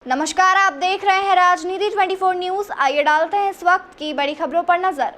नमस्कार, आप देख रहे हैं राजनीति 24 न्यूज। आइए डालते हैं इस वक्त की बड़ी खबरों पर नजर।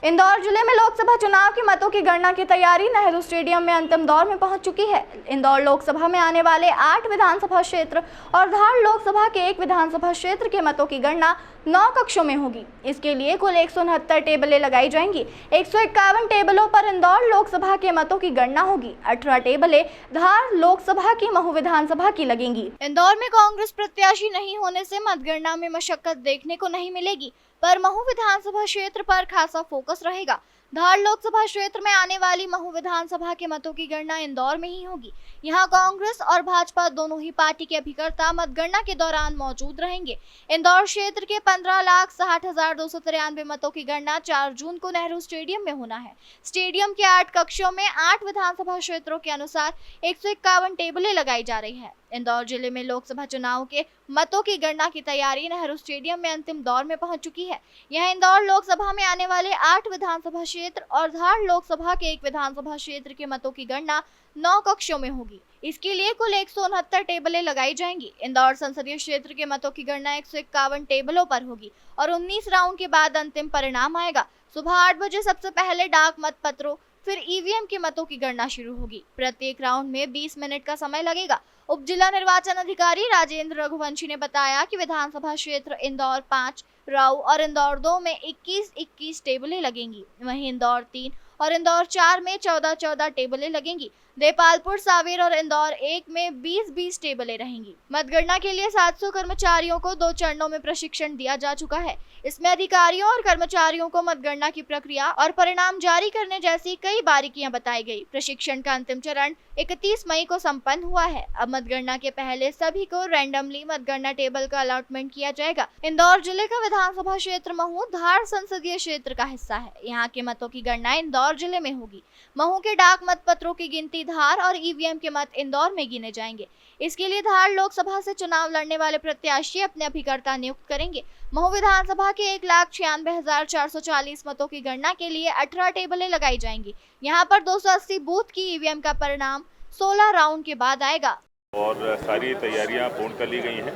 इंदौर जिले में लोकसभा चुनाव के मतों की गणना की तैयारी नेहरू स्टेडियम में अंतिम दौर में पहुंच चुकी है। इंदौर लोकसभा में आने वाले 8 विधानसभा क्षेत्र और धार लोकसभा के 1 विधानसभा क्षेत्र के मतों की गणना 9 कक्षों में होगी। इसके लिए कुल 169 टेबलें लगाई जाएंगी। 151 टेबलों पर इंदौर लोकसभा के मतों की गणना होगी। 18 टेबलें धार लोकसभा की महू विधानसभा की लगेंगी। इंदौर में कांग्रेस प्रत्याशी नहीं होने से मतगणना में मशक्कत देखने को नहीं मिलेगी, पर महू विधानसभा क्षेत्र पर खासा फोकस रहेगा। धार लोकसभा क्षेत्र में आने वाली महू विधानसभा के मतों की गणना इंदौर में ही होगी। यहां कांग्रेस और भाजपा दोनों ही पार्टी के अभिकर्ता मतगणना के दौरान मौजूद रहेंगे। इंदौर क्षेत्र के 15,60,293 मतों की गणना 4 जून को नेहरू स्टेडियम में होना है। स्टेडियम के 8 कक्षों में 8 विधानसभा क्षेत्रों के अनुसार 151 टेबलें लगाई जा रही है। इंदौर जिले में लोकसभा चुनाव के मतों की गणना की तैयारी नेहरू स्टेडियम में अंतिम दौर में पहुंच चुकी है। यह इंदौर लोकसभा में आने वाले 8 विधानसभा क्षेत्र और धार लोकसभा के 1 विधानसभा क्षेत्र के मतों की गणना 9 कक्षों में होगी। इसके लिए कुल 169 टेबलें लगाई जाएंगी। इंदौर संसदीय क्षेत्र के मतों की गणना 151 टेबलों पर होगी और 19 राउंड के बाद अंतिम परिणाम आएगा। सुबह 8 बजे सबसे पहले डाक मत पत्रों फिर ईवीएम के मतों की गणना शुरू होगी। प्रत्येक राउंड में 20 मिनट का समय लगेगा। उप जिला निर्वाचन अधिकारी राजेंद्र रघुवंशी ने बताया कि विधानसभा क्षेत्र इंदौर 5, राऊ और इंदौर 2 में 21-21 टेबलें लगेंगी। वहीं इंदौर 3 और इंदौर 4 में 14-14 टेबलें लगेंगी। देपालपुर, सावेर और इंदौर 1 में 20-20 टेबलें रहेंगी। मतगणना के लिए 700 कर्मचारियों को 2 चरणों में प्रशिक्षण दिया जा चुका है। इसमें अधिकारियों और कर्मचारियों को मतगणना की प्रक्रिया और परिणाम जारी करने जैसी कई बारीकियां बताई गई। प्रशिक्षण का अंतिम चरण 31 मई को संपन्न हुआ है। अब मतगणना के पहले सभी को रैंडमली मतगणना टेबल का अलॉटमेंट किया जाएगा। इंदौर जिले का विधानसभा क्षेत्र महू धार संसदीय क्षेत्र का हिस्सा है। यहाँ के मतों की गणना इंदौर जिले में होगी। महू के डाक मत पत्रों की गिनती धार और ईवीएम के मत इंदौर में गिने जाएंगे। इसके लिए धार लोकसभा से चुनाव लड़ने वाले प्रत्याशी अपने अभिकर्ता नियुक्त करेंगे। महू विधानसभा के 1,96,440 मतों की गणना के लिए 18 टेबलें लगाई जाएंगी। यहां पर 280 बूथ की ईवीएम का परिणाम 16 राउंड के बाद आएगा और सारी तैयारियां पूर्ण कर ली गई हैं।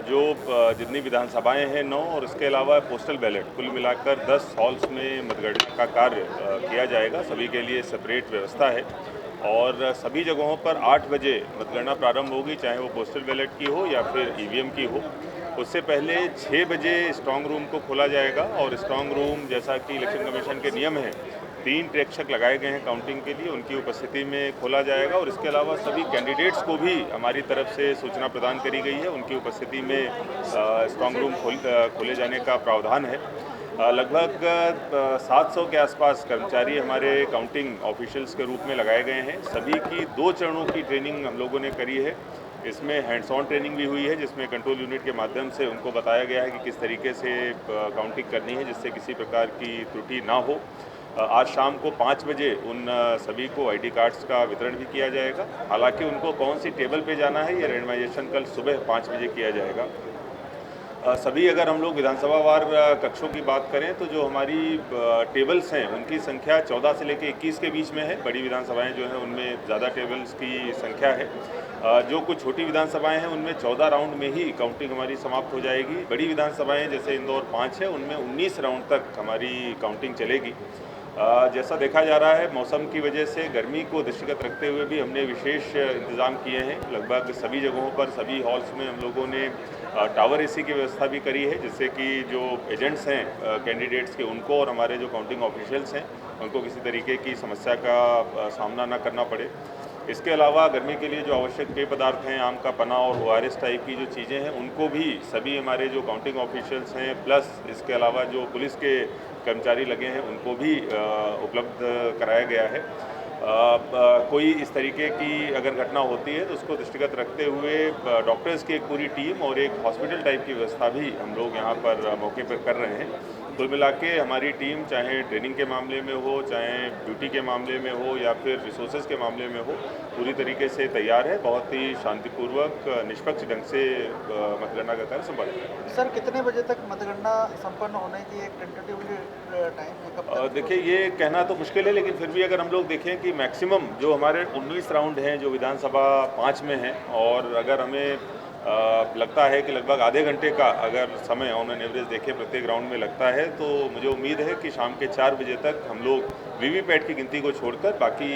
जो जितनी विधानसभाएं हैं 9 और इसके अलावा पोस्टल बैलेट कुल मिलाकर 10 हॉल्स में मतगणना का कार्य किया जाएगा। सभी के लिए सेपरेट व्यवस्था है और सभी जगहों पर 8 बजे मतगणना प्रारंभ होगी, चाहे वो पोस्टल बैलेट की हो या फिर ईवीएम की हो। उससे पहले 6 बजे स्ट्रांग रूम को खोला जाएगा और स्ट्रांग रूम, जैसा कि इलेक्शन कमीशन के नियम हैं, 3 प्रेक्षक लगाए गए हैं काउंटिंग के लिए, उनकी उपस्थिति में खोला जाएगा। और इसके अलावा सभी कैंडिडेट्स को भी हमारी तरफ से सूचना प्रदान करी गई है, उनकी उपस्थिति में स्ट्रांग रूम खोले जाने का प्रावधान है। लगभग 700 के आसपास कर्मचारी हमारे काउंटिंग ऑफिशियल्स के रूप में लगाए गए हैं। सभी की 2 चरणों की ट्रेनिंग हम लोगों ने करी है। इसमें हैंड्स ऑन ट्रेनिंग भी हुई है, जिसमें कंट्रोल यूनिट के माध्यम से उनको बताया गया है कि किस तरीके से काउंटिंग करनी है, जिससे किसी प्रकार की त्रुटि ना हो। आज शाम को 5 बजे उन सभी को आईडी कार्ड्स का वितरण भी किया जाएगा। हालांकि उनको कौन सी टेबल पे जाना है, ये रैंडमाइजेशन कल सुबह 5 बजे किया जाएगा। सभी अगर हम लोग विधानसभा वार कक्षों की बात करें तो जो हमारी टेबल्स हैं उनकी संख्या 14 से लेकर 21 के बीच में है। बड़ी विधानसभाएं जो हैं उनमें ज़्यादा टेबल्स की संख्या है। जो कुछ छोटी विधानसभाएं हैं उनमें 14 राउंड में ही काउंटिंग हमारी समाप्त हो जाएगी। बड़ी विधानसभाएं जैसे इंदौर 5 है, उनमें 19 राउंड तक हमारी काउंटिंग चलेगी। जैसा देखा जा रहा है, मौसम की वजह से गर्मी को दृष्टिगत रखते हुए भी हमने विशेष इंतज़ाम किए हैं। लगभग सभी जगहों पर, सभी हॉल्स में हम लोगों ने टावर एसी की व्यवस्था भी करी है, जिससे कि जो एजेंट्स हैं कैंडिडेट्स के, उनको और हमारे जो काउंटिंग ऑफिशियल्स हैं उनको किसी तरीके की समस्या का सामना न करना पड़े। इसके अलावा गर्मी के लिए जो आवश्यक पेय पदार्थ हैं, आम का पना और ORS टाइप की जो चीज़ें हैं, उनको भी सभी हमारे जो काउंटिंग ऑफिशियल्स हैं प्लस इसके अलावा जो पुलिस के कर्मचारी लगे हैं उनको भी उपलब्ध कराया गया है। कोई इस तरीके की अगर घटना होती है तो उसको दृष्टिगत रखते हुए डॉक्टर्स की एक पूरी टीम और एक हॉस्पिटल टाइप की व्यवस्था भी हम लोग यहाँ पर मौके पर कर रहे हैं। कुल मिला के हमारी टीम चाहे ट्रेनिंग के मामले में हो, चाहे ड्यूटी के मामले में हो या फिर रिसोर्सेज के मामले में हो, पूरी तरीके से तैयार है। बहुत ही शांतिपूर्वक निष्पक्ष ढंग से मतगणना का कार्य संभाला जाएगा। सर कितने बजे तक मतगणना संपन्न होने की एक टेंटेटिवली टाइम है कब तक? देखिए ये कहना तो मुश्किल है, लेकिन फिर भी अगर हम लोग देखें कि मैक्सिमम जो हमारे 19 राउंड हैं जो विधानसभा 5 में हैं, और अगर हमें लगता है कि लगभग आधे घंटे का अगर समय ऑन एन एवरेज देखें प्रत्येक राउंड में लगता है, तो मुझे उम्मीद है कि शाम के 4 बजे तक हम लोग वीवीपैट की गिनती को छोड़कर बाकी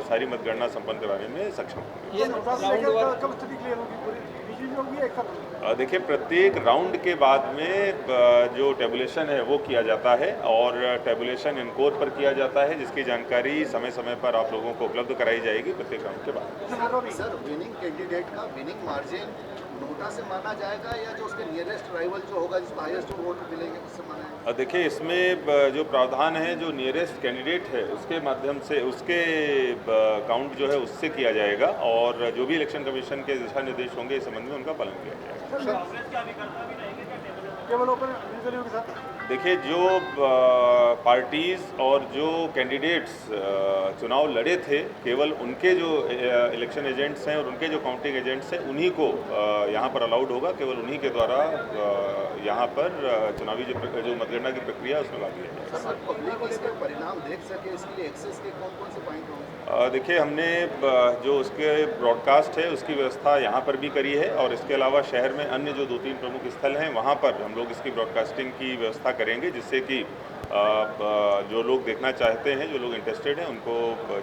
सारी मतगणना संपन्न कराने में सक्षम होंगे। देखिए प्रत्येक राउंड के बाद में जो टेबुलेशन है वो किया जाता है, और टेबुलेशन इनकोर पर किया जाता है, जिसकी जानकारी समय समय पर आप लोगों को उपलब्ध कराई जाएगी प्रत्येक राउंड के बाद। सर विनिंग कैंडिडेट का विनिंग मार्जिन नोटा से माना जाएगा या जो उसके नियरेस्ट राइवल जो होगा जिसको हाईएस्ट वोट मिलेंगे उससे माना जाएगा? देखिए इसमें जो प्रावधान है जो नियरेस्ट कैंडिडेट है उसके माध्यम से उसके काउंट जो है उससे किया जाएगा, और जो भी इलेक्शन कमीशन के दिशा निर्देश होंगे इस संबंध में उनका पालन किया जाएगा। देखिए जो पार्टीज़ और जो कैंडिडेट्स चुनाव लड़े थे, केवल उनके जो इलेक्शन एजेंट्स हैं और उनके जो काउंटिंग एजेंट्स हैं उन्हीं को यहाँ पर अलाउड होगा, केवल उन्हीं के द्वारा यहाँ पर चुनावी जो मतगणना की प्रक्रिया है उसमें भाग लिया जाएगा। सर पब्लिक इसके परिणाम देख सके इसके लिए एक्सेस के कौन कौन से पॉइंट होंगे? देखिए हमने जो उसके ब्रॉडकास्ट है उसकी व्यवस्था यहाँ पर भी करी है, और इसके अलावा शहर में अन्य जो 2-3 प्रमुख स्थल हैं वहाँ पर हम लोग इसकी ब्रॉडकास्टिंग की व्यवस्था करेंगे, जिससे कि जो लोग देखना चाहते हैं, जो लोग इंटरेस्टेड हैं, उनको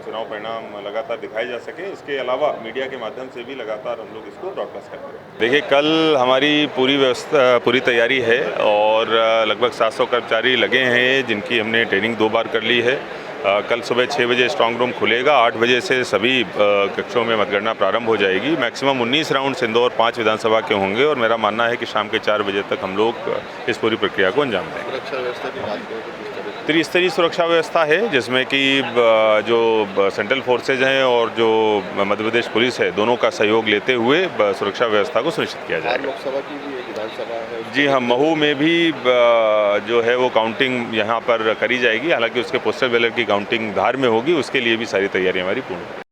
चुनाव परिणाम लगातार दिखाए जा सके। इसके अलावा मीडिया के माध्यम से भी लगातार हम लोग इसको ब्रॉडकास्ट करते हैं। देखिए कल हमारी पूरी तैयारी है, और लगभग 700 कर्मचारी लगे हैं जिनकी हमने ट्रेनिंग 2 बार कर ली है। कल सुबह 6 बजे स्ट्रांग रूम खुलेगा, 8 बजे से सभी कक्षों में मतगणना प्रारंभ हो जाएगी। मैक्सिमम 19 राउंड इंदौर 5 विधानसभा के होंगे, और मेरा मानना है कि शाम के 4 बजे तक हम लोग इस पूरी प्रक्रिया को अंजाम देंगे। सुरक्षा व्यवस्था की बात करें तो त्रिस्तरीय सुरक्षा व्यवस्था है, जिसमें कि जो सेंट्रल फोर्सेज हैं और जो मध्य प्रदेश पुलिस है, दोनों का सहयोग लेते हुए सुरक्षा व्यवस्था को सुनिश्चित किया जाएगा। लोकसभा की भी विधानसभा है? जी हाँ, महू में भी जो है वो काउंटिंग यहाँ पर करी जाएगी, हालांकि उसके पोस्टल बैलेट की काउंटिंग धार में होगी, उसके लिए भी सारी तैयारी हमारी पूर्ण है।